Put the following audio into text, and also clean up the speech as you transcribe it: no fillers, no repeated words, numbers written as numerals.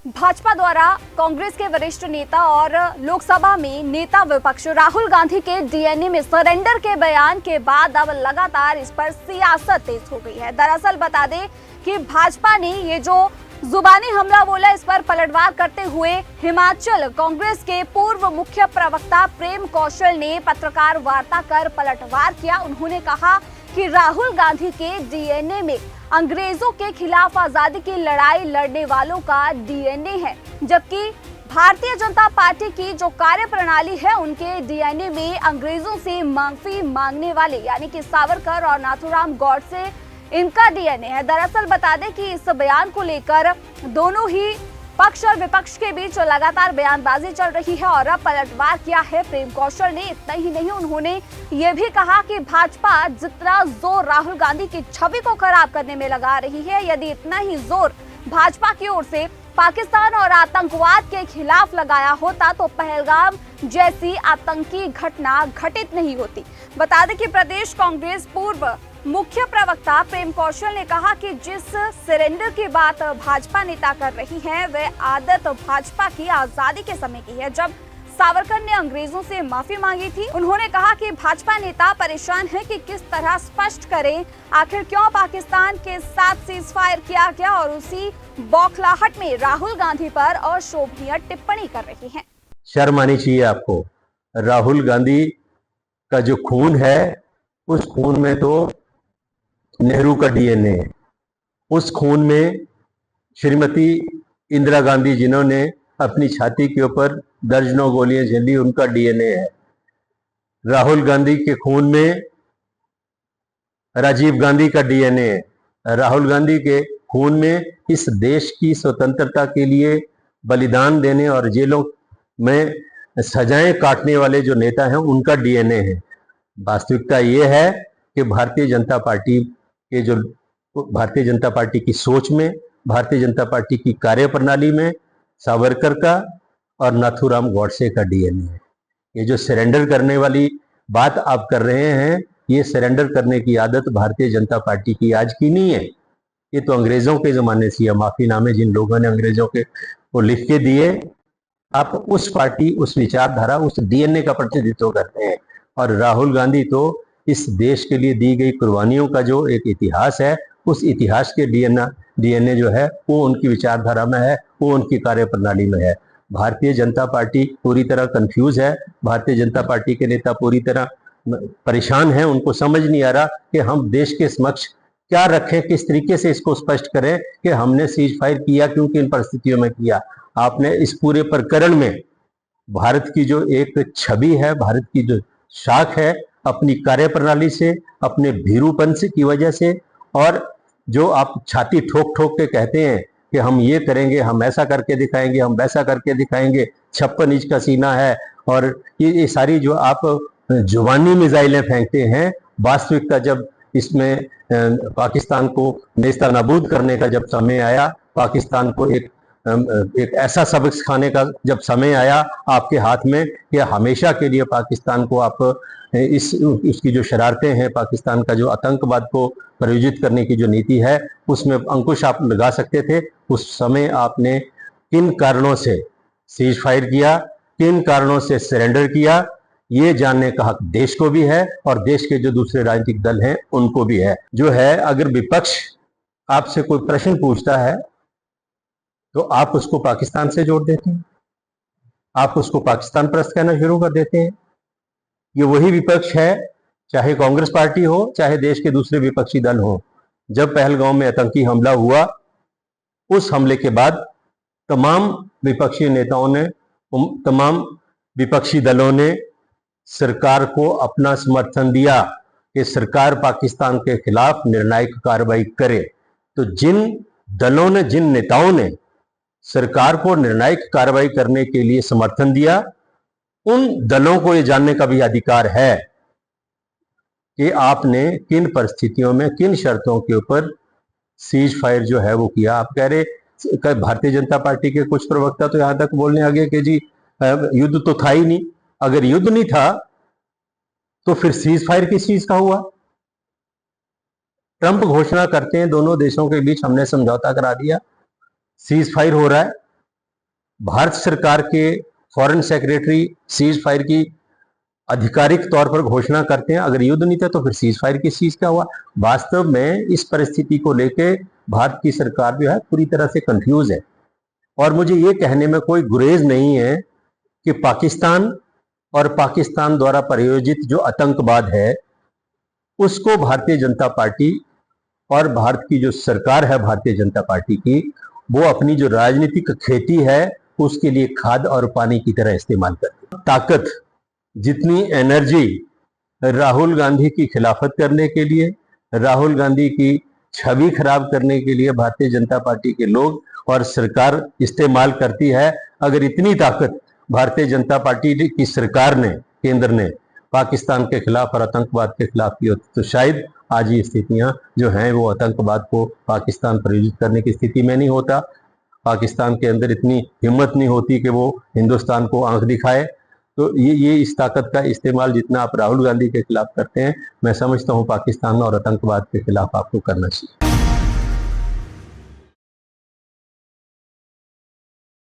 भाजपा द्वारा कांग्रेस के वरिष्ठ नेता और लोकसभा में नेता विपक्ष राहुल गांधी के डीएनए में सरेंडर के बयान के बाद अब लगातार इस पर सियासत तेज हो गई है। दरअसल बता दें कि भाजपा ने ये जो जुबानी हमला बोला, इस पर पलटवार करते हुए हिमाचल कांग्रेस के पूर्व मुख्य प्रवक्ता प्रेम कौशल ने पत्रकार वार्ता कर पलटवार किया। उन्होंने कहा कि राहुल गांधी के डीएनए में अंग्रेजों के खिलाफ आजादी की लड़ाई लड़ने वालों का डीएनए है, जबकि भारतीय जनता पार्टी की जो कार्यप्रणाली है उनके डीएनए में अंग्रेजों से माफी मांगने वाले यानी कि सावरकर और नाथूराम गॉडसे इनका डीएनए है। दरअसल बता दें कि इस बयान को लेकर दोनों ही पक्ष और विपक्ष के बीच लगातार बयानबाजी चल रही है और अब पलटवार किया है प्रेम कौशल ने। इतना ही नहीं, उन्होंने ये भी कहा कि भाजपा जितना जोर राहुल गांधी की छवि को खराब करने में लगा रही है, यदि इतना ही जोर भाजपा की ओर से पाकिस्तान और आतंकवाद के खिलाफ लगाया होता तो पहलगाम जैसी आतंकी घटना घटित नहीं होती। बता दें कि प्रदेश कांग्रेस पूर्व मुख्य प्रवक्ता प्रेम कौशल ने कहा कि जिस सरेंडर की बात भाजपा नेता कर रही हैं, वह आदत भाजपा की आजादी के समय की है, जब सावरकर ने अंग्रेजों से माफी मांगी थी। उन्होंने कहा कि भाजपा नेता परेशान है कि किस तरह स्पष्ट करें आखिर क्यों पाकिस्तान के साथ सीज फायर किया गया और उसी बौखलाहट में राहुल गांधी पर अशोभनीय टिप्पणी कर रही हैं। शर्म आनी चाहिए आपको। राहुल गांधी का जो खून है, उस खून में तो नेहरू का डीएनए है। उस खून में श्रीमती इंदिरा गांधी जिन्होंने अपनी छाती के ऊपर दर्जनों गोलियां झेली, उनका डीएनए है। राहुल गांधी के खून में राजीव गांधी का डीएनए है। राहुल गांधी के खून में इस देश की स्वतंत्रता के लिए बलिदान देने और जेलों में सजाएं काटने वाले जो नेता हैं, उनका डीएनए है। वास्तविकता यह है कि भारतीय जनता पार्टी की सोच में, भारतीय जनता पार्टी की कार्यप्रणाली में सावरकर का और नाथूराम गॉडसे का डीएनए है। ये जो सरेंडर करने वाली बात आप कर रहे हैं, ये सरेंडर करने की आदत भारतीय जनता पार्टी की आज की नहीं है। ये तो अंग्रेजों के जमाने से, माफीनामे जिन लोगों ने अंग्रेजों के वो लिख के दिए, आप उस पार्टी, उस विचारधारा, उस डीएनए का प्रतिनिधित्व करते हैं। और राहुल गांधी तो इस देश के लिए दी गई कुर्बानियों का जो एक इतिहास है, उस इतिहास के डीएनए जो है वो उनकी विचारधारा में है, वो उनकी कार्यप्रणाली में है। भारतीय जनता पार्टी पूरी तरह कंफ्यूज है। भारतीय जनता पार्टी के नेता पूरी तरह परेशान हैं। उनको समझ नहीं आ रहा कि हम देश के समक्ष क्या रखें, किस तरीके से इसको स्पष्ट करें कि हमने सीज फायर किया, क्यों, किन परिस्थितियों में किया। आपने इस पूरे प्रकरण में भारत की जो एक छवि है, भारत की जो शाख है, अपनी कार्यप्रणाली से, अपने भीरूपन से की वजह से, और जो आप छाती ठोक ठोक के कहते हैं कि हम ये करेंगे, हम ऐसा करके दिखाएंगे, हम वैसा करके दिखाएंगे, 56 इंच का सीना है, और ये सारी जो आप जुबानी मिसाइलें फेंकते हैं, वास्तविकता जब इसमें पाकिस्तान को नेस्ता नाबूद करने का जब समय आया, पाकिस्तान को एक ऐसा सबक सिखाने का जब समय आया आपके हाथ में कि हमेशा के लिए पाकिस्तान को आप उसकी जो शरारतें हैं, पाकिस्तान का जो आतंकवाद को प्रायोजित करने की जो नीति है, उसमें अंकुश आप लगा सकते थे। उस समय आपने किन कारणों से सीज फायर किया, किन कारणों से सरेंडर किया, ये जानने का हक देश को भी है और देश के जो दूसरे राजनीतिक दल हैं उनको भी है। जो है, अगर विपक्ष आपसे कोई प्रश्न पूछता है तो आप उसको पाकिस्तान से जोड़ देते हैं, आप उसको पाकिस्तान परस्त कहना शुरू कर देते हैं। ये वही विपक्ष है, चाहे कांग्रेस पार्टी हो, चाहे देश के दूसरे विपक्षी दल हो। जब पहलगाम में आतंकी हमला हुआ, उस हमले के बाद तमाम विपक्षी नेताओं ने, तमाम विपक्षी दलों ने सरकार को अपना समर्थन दिया कि सरकार पाकिस्तान के खिलाफ निर्णायक कार्रवाई करे। तो जिन दलों ने, जिन नेताओं ने सरकार को निर्णायक कार्रवाई करने के लिए समर्थन दिया, उन दलों को यह जानने का भी अधिकार है कि आपने किन परिस्थितियों में, किन शर्तों के ऊपर सीज फायर जो है वो किया। आप कह रहे, भारतीय जनता पार्टी के कुछ प्रवक्ता तो यहां तक बोलने आ गए कि जी युद्ध तो था ही नहीं। अगर युद्ध नहीं था तो फिर सीज फायर किस चीज का हुआ? ट्रंप घोषणा करते हैं दोनों देशों के बीच हमने समझौता करा दिया, सीज फायर हो रहा है, भारत सरकार के फॉरेन सेक्रेटरी सीज फायर की आधिकारिक तौर पर घोषणा करते हैं। अगर युद्ध नहीं था तो फिर सीज फायर किस चीज का हुआ? वास्तव में इस परिस्थिति को लेके भारत की सरकार जो है पूरी तरह से कंफ्यूज है। और मुझे ये कहने में कोई गुरेज नहीं है कि पाकिस्तान और पाकिस्तान द्वारा प्रायोजित जो आतंकवाद है उसको भारतीय जनता पार्टी और भारत की जो सरकार है भारतीय जनता पार्टी की, वो अपनी जो राजनीतिक खेती है उसके लिए खाद और पानी की तरह इस्तेमाल करती है। ताकत, जितनी एनर्जी राहुल गांधी की खिलाफत करने के लिए, राहुल गांधी की छवि खराब करने के लिए भारतीय जनता पार्टी के लोग और सरकार इस्तेमाल करती है, अगर इतनी ताकत भारतीय जनता पार्टी की सरकार ने, केंद्र ने पाकिस्तान के खिलाफ और आतंकवाद के खिलाफ की होती तो शायद आज ये स्थितियां जो हैं वो आतंकवाद को पाकिस्तान प्रायोजित करने की स्थिति में नहीं होता। पाकिस्तान के अंदर इतनी हिम्मत नहीं होती कि वो हिंदुस्तान को आंख दिखाए। तो ये इस ताकत का इस्तेमाल जितना आप राहुल गांधी के खिलाफ करते हैं, मैं समझता हूं पाकिस्तान और आतंकवाद के खिलाफ आपको करना चाहिए।